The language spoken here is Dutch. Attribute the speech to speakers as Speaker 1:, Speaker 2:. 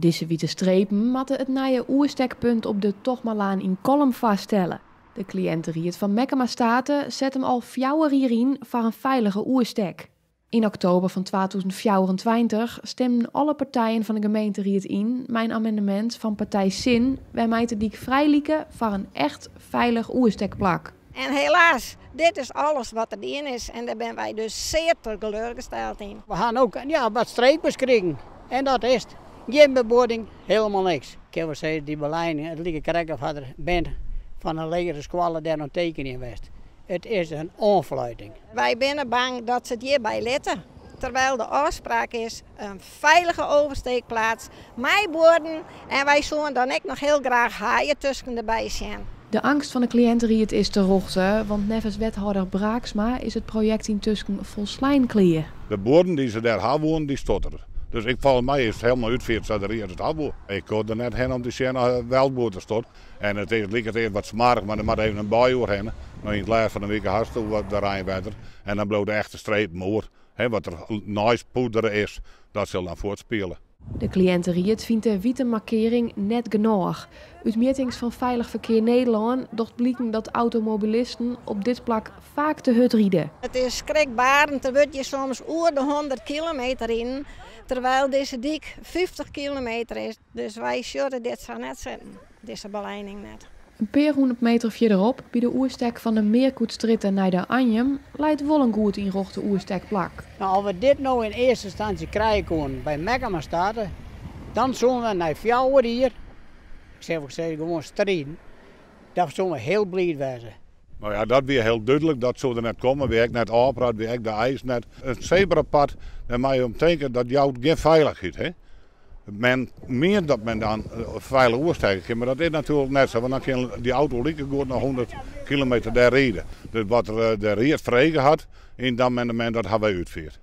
Speaker 1: Deze witte strepen matten het nieuwe oerstekpunt op de Tochmalaan in Kolm vaststellen. De cliëntenriet van Mekkema Staten zet hem al 4 jaar in voor een veilige oerstek. In oktober van 2024 stemden alle partijen van de gemeenteraad in mijn amendement van partij Zin, waarmee de dik vrijlieken voor een echt veilig oerstekplak.
Speaker 2: En helaas, dit is alles wat erin is en daar zijn wij dus zeer teleurgesteld in.
Speaker 3: We gaan ook wat streepjes krijgen en dat is het. Geen bebording, helemaal niks. Ik heb wel zeggen, die beleiding, het lieke krijgen van de band van een legere squallen daar nog teken in West. Het is een onfluiting.
Speaker 2: Wij zijn bang dat ze het hierbij letten. Terwijl de afspraak is een veilige oversteekplaats, met borden en wij zullen dan ook nog heel graag haaien tussen erbij zijn.
Speaker 1: De angst van de cliëntenriet is te rochten, want nevens wethouder Braaksma is het project intussen volslijn klaar.
Speaker 4: De boeren die ze daar hebben, die stotteren. Dus volgens mij is het helemaal uitveerd dat er hier het hebben. Ik kon er net heen om te zien wel boter stort. En het lijkt wat smarig, maar er moet even een baai heen. Nou, in het laatste van de week hartstikke wat de Rijnwetter. En dan bloot de echte streep moer. Wat er nice poeder is, dat zal dan voortspelen.
Speaker 1: De cliëntenriet vindt de witte markering net genoeg. Uit meetings van Veilig Verkeer Nederland docht blijken dat automobilisten op dit plak vaak te hut rieden.
Speaker 2: Het is schrikbarend, er wordt je soms oer de 100 kilometer in, terwijl deze dik 50 kilometer is. Dus wij zullen dit zo net zetten, deze beleiding net.
Speaker 1: Een paar 100 meter verderop, bij de oerstek van de Meerkoetstritten naar de Anjem, leidt Wollengoed in rochte oerstekplak.
Speaker 3: Nou, als we dit nou in eerste instantie krijgen kunnen bij Mekkema Staten, dan zullen we naar 4 jaar hier, ik zeg gewoon strijden, dat zullen we heel blij zijn.
Speaker 4: Nou ja, dat weer heel duidelijk, dat zou er net komen. Wie ik net aanpraat, wie ik de ijs net. Een zebrapad, daar mag je om denken dat jou geen veiligheid heeft. Men meent dat men dan veilig oorsteken kan, maar dat is natuurlijk net zo. Want dan kan die auto lieken goed naar 100 kilometer daar rijden. Dus wat er de reed vregen had, en dan men dat hebben wij uitgevoerd.